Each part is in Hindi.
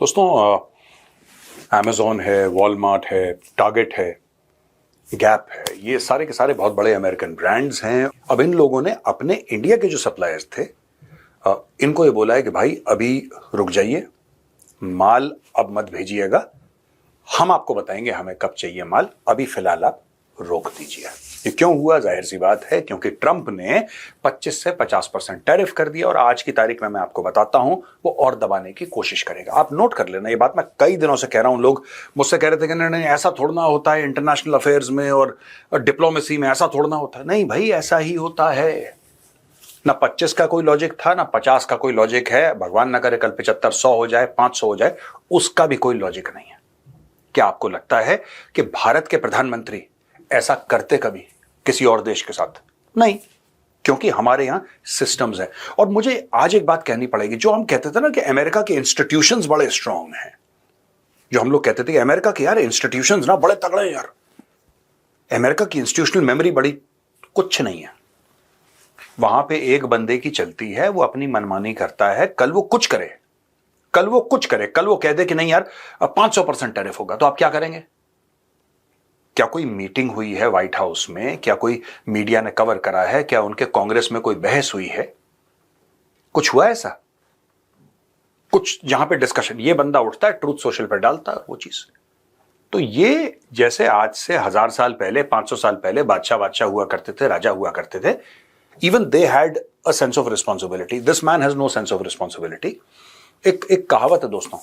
दोस्तों, अमेज़ॉन है, वॉलमार्ट है, टारगेट है, गैप है, ये सारे के सारे बहुत बड़े अमेरिकन ब्रांड्स हैं। अब इन लोगों ने अपने इंडिया के जो सप्लायर्स थे, इनको ये बोला है कि भाई अभी रुक जाइए, माल अब मत भेजिएगा, हम आपको बताएंगे हमें कब चाहिए माल, अभी फिलहाल आप रोक दीजिए। ये क्यों हुआ? जाहिर सी बात है क्योंकि ट्रंप ने 25 से 50% टैरिफ कर दिया और आज की तारीख में मैं आपको बताता हूं वो और दबाने की कोशिश करेगा। आप नोट कर लेना, ये बात मैं कई दिनों से कह रहा हूं। लोग मुझसे कह रहे थे कि नहीं ऐसा थोड़ना होता है इंटरनेशनल अफेयर्स में और डिप्लोमेसी में, ऐसा थोड़ना होता है। नहीं भाई, ऐसा ही होता है। ना 25 का कोई लॉजिक था, ना 50 का कोई लॉजिक है। भगवान ना करे कल 75, 100 हो जाए, 500 हो जाए, उसका भी कोई लॉजिक नहीं है। क्या आपको लगता है कि भारत के प्रधानमंत्री ऐसा करते कभी किसी और देश के साथ? नहीं, क्योंकि हमारे यहां सिस्टम्स हैं। और मुझे आज एक बात कहनी पड़ेगी, जो हम कहते थे ना कि अमेरिका के इंस्टीट्यूशंस बड़े स्ट्रांग हैं, जो हम लोग कहते थे कि अमेरिका के यार इंस्टीट्यूशंस ना बड़े तगड़े हैं यार, अमेरिका की इंस्टीट्यूशनल मेमोरी बड़ी, कुछ नहीं है। वहां पे एक बंदे की चलती है, वो अपनी मनमानी करता है। कल वो कुछ करे, कल वो कह दे कि नहीं यार 500% टैरिफ होगा, तो आप क्या करेंगे? क्या कोई मीटिंग हुई है व्हाइट हाउस में? क्या कोई मीडिया ने कवर करा है? क्या उनके कांग्रेस में कोई बहस हुई है? कुछ हुआ ऐसा? कुछ जहां पे डिस्कशन, ये बंदा उठता है, ट्रूथ सोशल पर डालता है वो चीज। तो ये जैसे आज से 1000 साल पहले, 500 साल पहले बादशाह हुआ करते थे, राजा हुआ करते थे, even they had a sense of responsibility. This man has no sense of responsibility. एक कहावत है दोस्तों,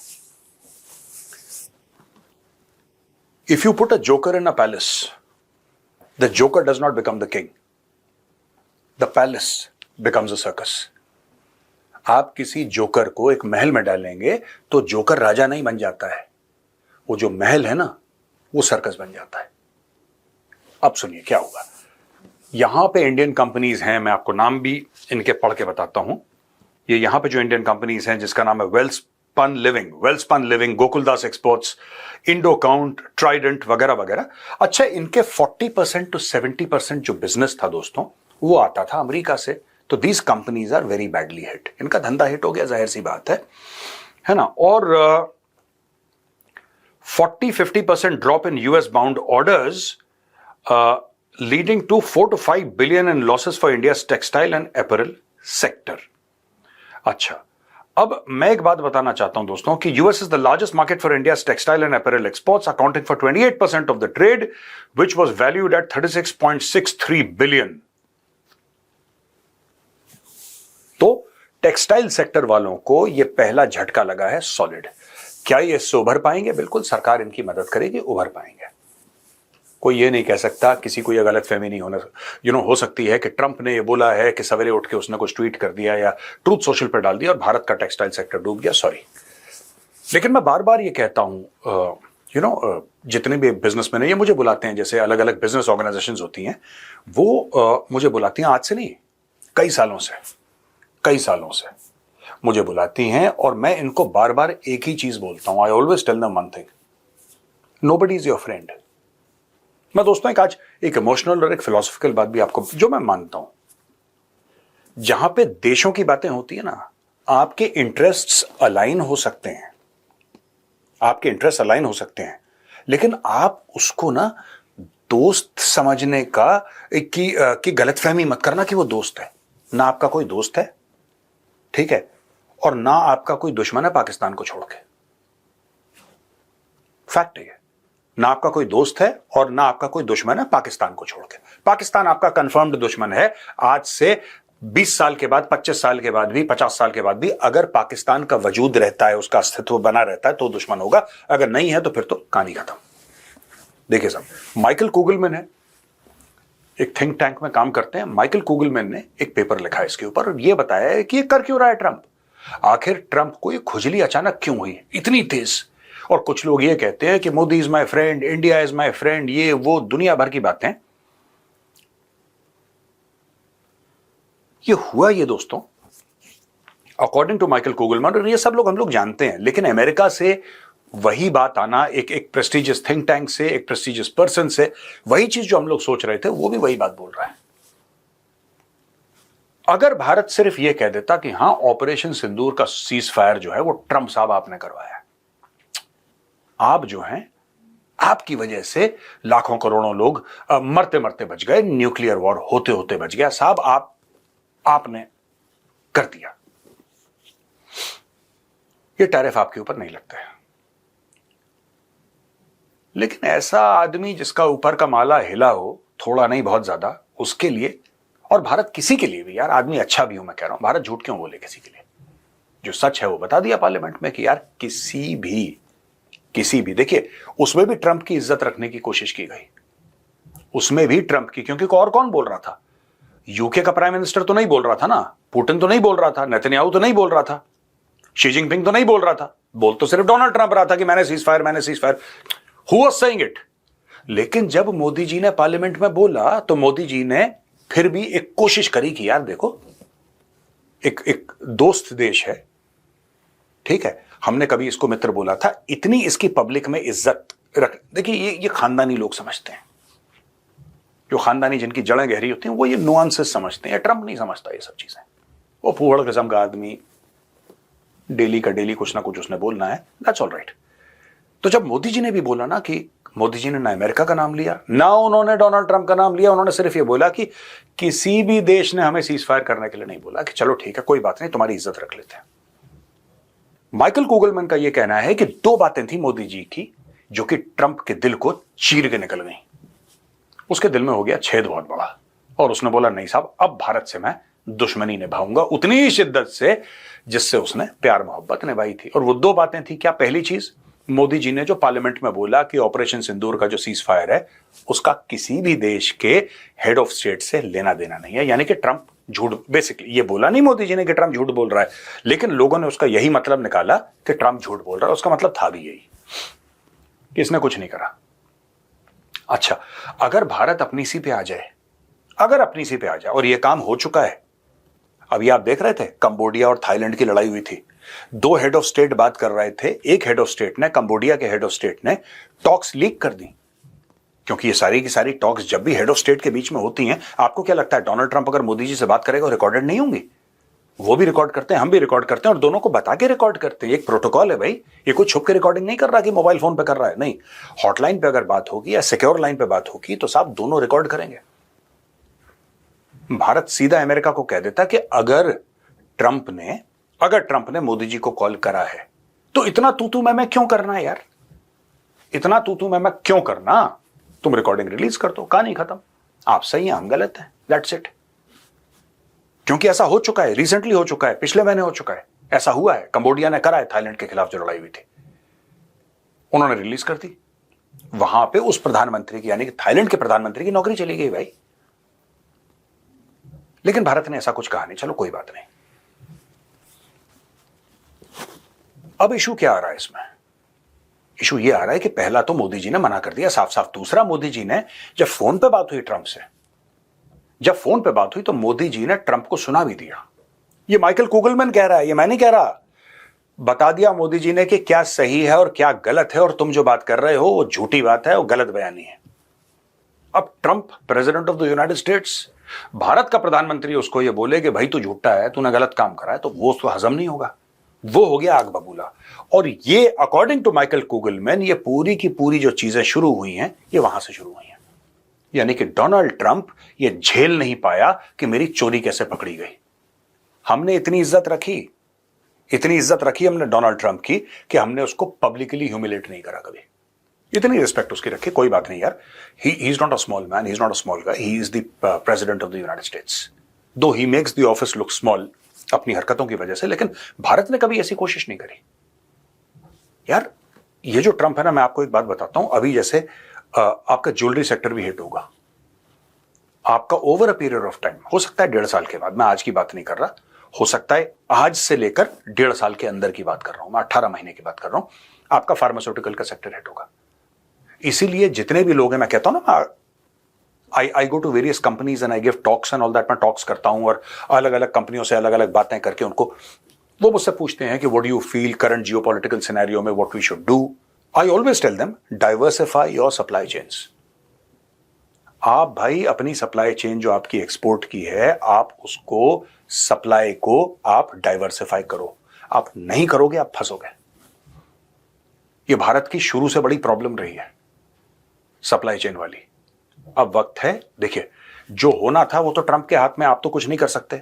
if you put a joker in a palace, the joker does not become the king. The palace becomes a circus. आप किसी जोकर को एक महल में डालेंगे तो जोकर राजा नहीं बन जाता है, वो जो महल है ना वो सर्कस बन जाता है। अब सुनिए क्या होगा। यहां पे इंडियन कंपनीज हैं, मैं आपको नाम भी इनके पढ़ के बताता हूं। ये यहां पे जो इंडियन कंपनीज हैं जिसका नाम है Welspun living, Gokuldas exports, Indo Count, Trident वगैरह वगैरह। अच्छा, इनके 40% टू 70% जो बिजनेस था दोस्तों, वो आता था अमेरिका से। तो these companies are very badly hit. इनका धंधा हिट हो गया, जाहिर सी बात है ना। और 40-50% drop in US bound orders, leading to 4 to 5 billion in losses for India's textile and apparel sector. अच्छा, अब मैं एक बात बताना चाहता हूं दोस्तों कि US is the largest market for India's textile and apparel exports, accounting for 28% of the trade, which was valued at 36.63 billion. तो टेक्सटाइल सेक्टर वालों को यह पहला झटका लगा है सॉलिड। क्या ये इससे उभर पाएंगे? बिल्कुल, सरकार इनकी मदद करेगी, उभर पाएंगे। कोई ये नहीं कह सकता, किसी को ये गलतफहमी नहीं होना हो सकती है कि ट्रंप ने ये बोला है कि सवेरे उठ के उसने कुछ ट्वीट कर दिया या ट्रूथ सोशल पर डाल दिया और भारत का टेक्सटाइल सेक्टर डूब गया। सॉरी, लेकिन मैं बार बार ये कहता हूं, जितने भी बिजनेसमैन हैं ये मुझे बुलाते हैं, जैसे अलग अलग बिजनेस ऑर्गेनाइजेशंस होती हैं, वो मुझे बुलाती हैं, आज से नहीं कई सालों से मुझे बुलाती हैं, और मैं इनको बार बार एक ही चीज बोलता हूं। I always tell them one thing, nobody is your friend. मैं दोस्तों आज एक इमोशनल और एक फिलोसॉफिकल बात भी आपको, जो मैं मानता हूं, जहां पे देशों की बातें होती है ना, आपके इंटरेस्ट्स अलाइन हो सकते हैं, लेकिन आप उसको ना दोस्त समझने का कि गलतफहमी मत करना कि वो दोस्त है। ना आपका कोई दोस्त है, ठीक है, और ना आपका कोई दुश्मन है पाकिस्तान को छोड़ के। फैक्ट है, ना आपका कोई दोस्त है और ना आपका कोई दुश्मन है पाकिस्तान को छोड़ के। पाकिस्तान आपका कंफर्म्ड दुश्मन है। आज से 20 साल के बाद, 25 साल के बाद भी, 50 साल के बाद भी अगर पाकिस्तान का वजूद रहता है, उसका अस्तित्व बना रहता है, तो दुश्मन होगा। अगर नहीं है तो फिर तो कहानी खत्म। देखिए साहब, माइकल कुगलमैन है, एक थिंक टैंक में काम करते हैं। माइकल कुगलमैन ने एक पेपर लिखा है इसके ऊपर और यह बताया है कि ये कर क्यों रहा है ट्रंप। आखिर ट्रंप को ये खुजली अचानक क्यों हुई इतनी तेज? और कुछ लोग ये कहते हैं कि Modi is my friend, India is my friend, ये वो दुनिया भर की बातें। ये हुआ ये दोस्तों अकॉर्डिंग टू माइकल कुगलमैन, और ये सब लोग हम लोग जानते हैं। लेकिन अमेरिका से वही बात आना, एक प्रेस्टिजियस थिंक टैंक से, एक प्रेस्टिजियस पर्सन से, वही चीज जो हम लोग सोच रहे थे, वो भी वही बात बोल रहा है। अगर भारत सिर्फ ये कह देता कि हां, ऑपरेशन सिंदूर का सीज फायर जो है वो ट्रंप साहब आपने करवाया है, आप जो हैं, आपकी वजह से लाखों करोड़ों लोग मरते मरते बच गए, न्यूक्लियर वॉर होते होते बच गया। साहब आपने कर दिया। ये टैरिफ आपके ऊपर नहीं लगता है। लेकिन ऐसा आदमी जिसका ऊपर का माला हिला हो, थोड़ा नहीं बहुत ज्यादा, उसके लिए, और भारत किसी के लिए भी, यार आदमी अच्छा भी हूं मैं कह रहा हूं, भारत झूठ क्यों बोले किसी के लिए? जो सच है वो बता दिया पार्लियामेंट में कि यार किसी भी देखिए, उसमें भी ट्रंप की इज्जत रखने की कोशिश की गई, उसमें भी ट्रंप की, क्योंकि और कौन बोल रहा था? यूके का प्राइम मिनिस्टर तो नहीं बोल रहा था ना, पुतिन तो नहीं बोल रहा था, नेतन्याहू तो नहीं बोल रहा था, शी जिनपिंग तो नहीं बोल रहा था, बोल तो सिर्फ डोनाल्ड ट्रंप रहा था कि मैंने cease fire, who was saying it. लेकिन जब मोदी जी ने पार्लियामेंट में बोला तो मोदी जी ने फिर भी एक कोशिश करी कि यार देखो, एक दोस्त देश है, ठीक है, हमने कभी इसको मित्र बोला था, इतनी इसकी पब्लिक में इज्जत रख। देखिए ये खानदानी लोग समझते हैं, जो खानदानी जिनकी जड़ें गहरी होती हैं वो ये नुआंसेस समझते हैं। ट्रंप नहीं समझता ये सब चीजें, वो फूहड़ किस्म का आदमी, डेली का डेली कुछ ना कुछ उसने बोलना है, दैट्स ऑल राइट। तो जब मोदी जी ने भी बोला ना, कि मोदी जी ने ना अमेरिका का नाम लिया, ना उन्होंने डोनाल्ड ट्रंप का नाम लिया, उन्होंने सिर्फ ये बोला कि किसी भी देश ने हमें सीज फायर करने के लिए नहीं बोला, कि चलो ठीक है कोई बात नहीं, तुम्हारी इज्जत रख लेते हैं। माइकल कुगलमैन का यह कहना है कि दो बातें थी मोदी जी की जो कि ट्रंप के दिल को चीर के निकल गई। उसके दिल में हो गया छेद बहुत बड़ा, और उसने बोला नहीं साहब, अब भारत से मैं दुश्मनी निभाऊंगा उतनी ही शिद्दत से जिससे उसने प्यार मोहब्बत निभाई थी। और वो दो बातें थी क्या? पहली चीज, मोदी जी ने जो पार्लियामेंट में बोला कि ऑपरेशन सिंदूर का जो सीज फायर है उसका किसी भी देश के हेड ऑफ स्टेट से लेना देना नहीं है, यानी कि ट्रंप झूठ, बेसिकली ये बोला नहीं मोदी जी ने कि ट्रंप झूठ बोल रहा है, लेकिन लोगों ने उसका यही मतलब निकाला कि ट्रंप झूठ बोल रहा है। उसका मतलब था भी यही कि इसने कुछ नहीं करा। अच्छा, अगर भारत अपनी सी पे आ जाए, अगर अपनी सी पे आ जाए, और यह काम हो चुका है, अभी आप देख रहे थे कंबोडिया और थाईलैंड की लड़ाई हुई थी, दो हेड ऑफ स्टेट बात कर रहे थे, एक हेड ऑफ स्टेट ने, कंबोडिया के हेड ऑफ स्टेट ने टॉक्स लीक कर दी, क्योंकि ये सारी की सारी टॉक्स जब भी हेड ऑफ स्टेट के बीच में होती हैं, आपको क्या लगता है डोनाल्ड ट्रंप अगर मोदी जी से बात करेगा रिकॉर्डेड नहीं होंगी? वो भी रिकॉर्ड करते हैं, हम भी रिकॉर्ड करते हैं, और दोनों को बता के रिकॉर्ड करते हैं। एक प्रोटोकॉल है भाई, ये कोई छुप के रिकॉर्डिंग नहीं कर रहा कि मोबाइल फोन पे कर रहा है, नहीं, हॉटलाइन पे अगर बात होगी या सिक्योर लाइन पे बात होगी तो साहब दोनों रिकॉर्ड करेंगे। भारत सीधा अमेरिका को कह देता कि अगर ट्रंप ने मोदी जी को कॉल करा है तो इतना तू मैं क्यों करना है यार, इतना तू मैं क्यों करना, तुम रिकॉर्डिंग रिलीज कर दो, कहानी खत्म, आप सही हैं हम गलत हैं, दैट्स इट। क्योंकि ऐसा हो चुका है, रिसेंटली हो चुका है, पिछले महीने हो चुका है, ऐसा हुआ है, कंबोडिया ने करा है थाईलैंड के खिलाफ जो लड़ाई हुई थी, उन्होंने रिलीज कर दी, वहां पे उस प्रधानमंत्री की, यानी कि थाईलैंड के प्रधानमंत्री की नौकरी चली गई भाई। लेकिन भारत ने ऐसा कुछ कहा नहीं, चलो कोई बात नहीं। अब इशू क्या आ रहा है इसमें? इशू ये आ रहा है कि पहला तो मोदी जी ने मना कर दिया साफ साफ, दूसरा मोदी जी ने जब फोन पे बात हुई ट्रंप से, जब फोन पे बात हुई तो मोदी जी ने ट्रंप को सुना भी दिया। ये माइकल कुगलमैन कह रहा है, ये मैं नहीं कह रहा, बता दिया मोदी जी ने कि क्या सही है और क्या गलत है, और तुम जो बात कर रहे हो वो झूठी बात है, वो गलत बयानी है। अब Trump president of the United states, Bharat का प्रधानमंत्री उसको ये बोले कि भाई तू झूठा है, तूने गलत काम करा है, तो वो उसको हजम नहीं होगा, वो हो गया आग बबूला। और ये अकॉर्डिंग टू माइकल कुगलमैन, ये पूरी की पूरी जो चीजें शुरू हुई हैं ये वहां से शुरू हुई हैं, यानी कि डोनाल्ड ट्रंप ये झेल नहीं पाया कि मेरी चोरी कैसे पकड़ी गई। हमने इतनी इज्जत रखी हमने डोनाल्ड ट्रंप की कि हमने उसको पब्लिकली ह्यूमिलेट नहीं करा कभी, इतनी रिस्पेक्ट उसकी रखी। कोई बात नहीं यार, he is not a small man, he is not a small guy, he is the president of the United States, though he makes the office look small अपनी हरकतों की वजह से, लेकिन भारत ने कभी ऐसी कोशिश नहीं करी यार। ये जो ट्रंप है ना, मैं आपको एक बात बताता हूं, अभी जैसे आपका ज्वेलरी सेक्टर भी हिट होगा, आपका over a period of time, हो सकता है 1.5 साल के बाद, मैं आज की बात नहीं कर रहा, हो सकता है आज से लेकर 1.5 साल के अंदर की बात कर रहा हूं मैं, 18 महीने की बात कर रहा हूं, आपका फार्मास्यूटिकल का सेक्टर हिट होगा। इसीलिए जितने भी लोग हैं, मैं कहता हूं ना, I go to various companies and I give talks and all that, मैं टॉक्स करता हूं और अलग अलग कंपनियों से अलग अलग बातें करके उनको, वो मुझसे पूछते हैं कि what do you feel current geopolitical scenario में, what we should do. I always tell them diversify your supply chains. आप भाई अपनी सप्लाई चेन जो आपकी एक्सपोर्ट की है, आप उसको सप्लाई को आप डाइवर्सिफाई करो, आप नहीं करोगे आप फंसोगे। ये भारत की शुरू से बड़ी प्रॉब्लम रही है, सप्लाई चेन वाली। अब वक्त है, देखिए जो होना था वो तो ट्रंप के हाथ में, आप तो कुछ नहीं कर सकते।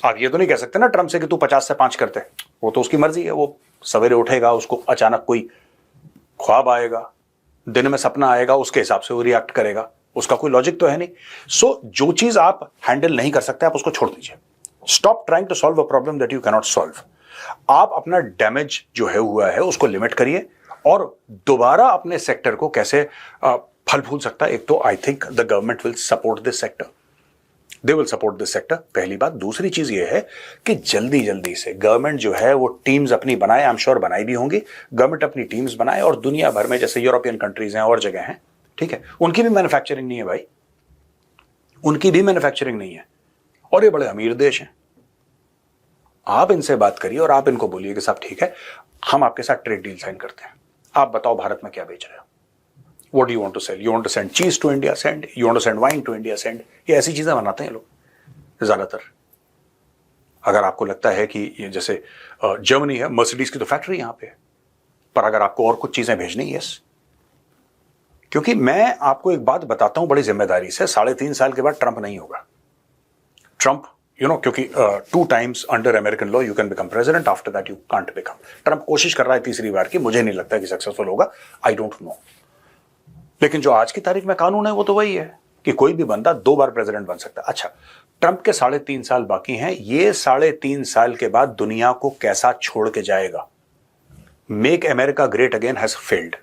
आप ये तो नहीं कह सकते ना ट्रंप से कि तू 50 से 5 करते, वो तो उसकी मर्जी है। वो सवेरे उठेगा, उसको अचानक कोई ख्वाब आएगा, दिन में सपना आएगा, उसके हिसाब से वो रिएक्ट करेगा, उसका कोई लॉजिक तो है नहीं। सो जो चीज आप हैंडल नहीं कर सकते आप उसको छोड़ दीजिए। Stop trying to solve a problem that you can not solve. आप अपना डैमेज जो है हुआ है उसको लिमिट करिए और दोबारा अपने सेक्टर को कैसे फल फूल सकता है। एक तो I think the government will support this sector, they will support this sector, पहली बात। दूसरी चीज ये है कि जल्दी जल्दी से गवर्नमेंट जो है वो टीम्स अपनी बनाए, आई एम श्योर बनाई भी होंगी, गवर्नमेंट अपनी टीम्स बनाए और दुनिया भर में जैसे यूरोपियन कंट्रीज हैं और जगह हैं, ठीक है, उनकी भी मैन्युफैक्चरिंग नहीं है भाई, उनकी भी मैन्युफैक्चरिंग नहीं है और ये बड़े अमीर देश हैं। आप इनसे बात करिए और आप इनको बोलिए कि साहब ठीक है, हम आपके साथ ट्रेड डील साइन करते हैं, आप बताओ भारत में क्या बेच रहे हो, What do you want to sell? You want to send cheese to India? Send. You want to send wine to India? Send. ये ऐसी चीजें बनाते हैं लोग ज्यादातर। अगर आपको लगता है कि ये जैसे जर्मनी है, मर्सिडीज की तो फैक्ट्री यहां पे है, पर अगर आपको और कुछ चीजें भेजनी, यस। क्योंकि मैं आपको एक बात बताता हूं बड़ी जिम्मेदारी से, 3.5 साल के बाद ट्रंप नहीं होगा। ट्रंप क्योंकि 2 times under American law you can become president, after that you can't become. Trump कोशिश कर रहा है तीसरी बार की, मुझे नहीं लगता कि सक्सेसफुल होगा, आई डोंट नो। लेकिन जो आज की तारीख में कानून है वो तो वही है कि कोई भी बंदा 2 बार प्रेसिडेंट बन सकता है। अच्छा, ट्रंप के 3.5 साल बाकी हैं, ये 3.5 साल के बाद दुनिया को कैसा छोड़ के जाएगा। Make America great again has failed.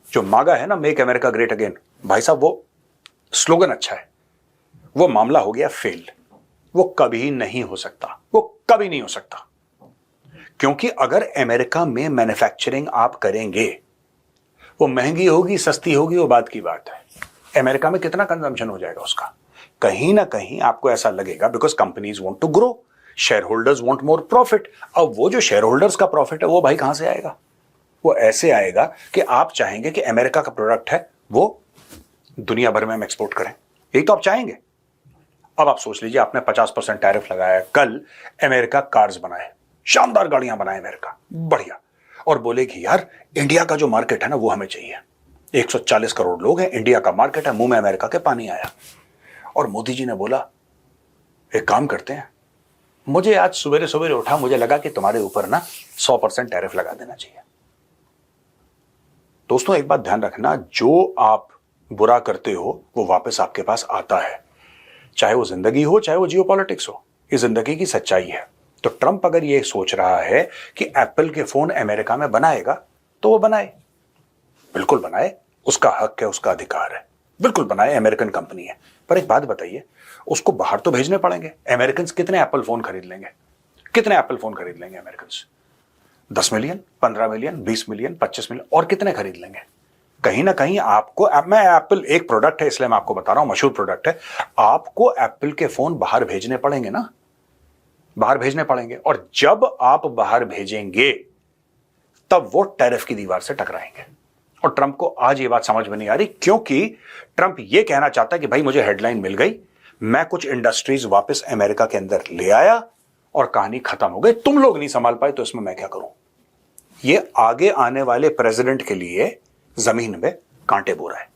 जो मागा है ना, मेक अमेरिका ग्रेट अगेन, भाई साहब वो स्लोगन अच्छा है, वो मामला हो गया फेल। वो कभी नहीं हो सकता, वो कभी नहीं हो सकता। क्योंकि अगर अमेरिका में मैन्युफैक्चरिंग आप करेंगे, वो महंगी होगी सस्ती होगी वो बात की बात है। अमेरिका में कितना कंजम्पशन हो जाएगा उसका, कहीं ना कहीं आपको ऐसा लगेगा, because companies want to grow, shareholders want more profit. अब वो जो शेयर होल्डर्स का प्रॉफिट है वो भाई कहां से आएगा? वो ऐसे आएगा कि आप चाहेंगे कि अमेरिका का प्रोडक्ट है वो दुनिया भर में हम एक्सपोर्ट करें, यही तो आप चाहेंगे। अब आप सोच लीजिए, आपने 50% टैरिफ लगाया, कल अमेरिका कार्स बनाए, शानदार गाड़ियां बनाए अमेरिका, बढ़िया, और बोले कि यार इंडिया का जो मार्केट है ना वो हमें चाहिए, 140 करोड़ लोग हैं, इंडिया का मार्केट है। मुंह में अमेरिका के पानी आया और मोदी जी ने बोला एक काम करते हैं, मुझे आज सवेरे सवेरे उठा, मुझे लगा कि तुम्हारे ऊपर ना 100% टैरिफ लगा देना चाहिए। दोस्तों एक बात ध्यान रखना, जो आप बुरा करते हो वो वापस आपके पास आता है, चाहे वो जिंदगी हो चाहे वो जियोपॉलिटिक्स हो, ये जिंदगी की सच्चाई है। तो ट्रंप अगर ये सोच रहा है कि एप्पल के फोन अमेरिका में बनाएगा तो वो बनाए, बिल्कुल बनाए, उसका हक है, उसका अधिकार है, बिल्कुल बनाए, अमेरिकन कंपनी है। पर एक बात बताइए, उसको बाहर तो भेजने पड़ेंगे। अमेरिकन कितने एप्पल फोन खरीद लेंगे, कितने एप्पल फोन खरीद लेंगे American? 10 million, 15 million, 20 million, 25 million, और कितने खरीद लेंगे? कहीं ना कहीं आपको, मैं एप्पल एक प्रोडक्ट है इसलिए मैं आपको बता रहा हूं, मशहूर प्रोडक्ट है, आपको एप्पल के फोन बाहर भेजने पड़ेंगे ना, बाहर भेजने पड़ेंगे। और जब आप बाहर भेजेंगे तब वो टैरिफ की दीवार से टकराएंगे। और ट्रंप को आज ये बात समझ में नहीं आ रही, क्योंकि ट्रंप ये कहना चाहता है कि भाई मुझे हेडलाइन मिल गई, मैं कुछ इंडस्ट्रीज वापस अमेरिका के अंदर ले आया और कहानी खत्म हो गई, तुम लोग नहीं संभाल पाए तो इसमें मैं क्या करूं। ये आगे आने वाले प्रेसिडेंट के लिए जमीन में कांटे बो रहा है।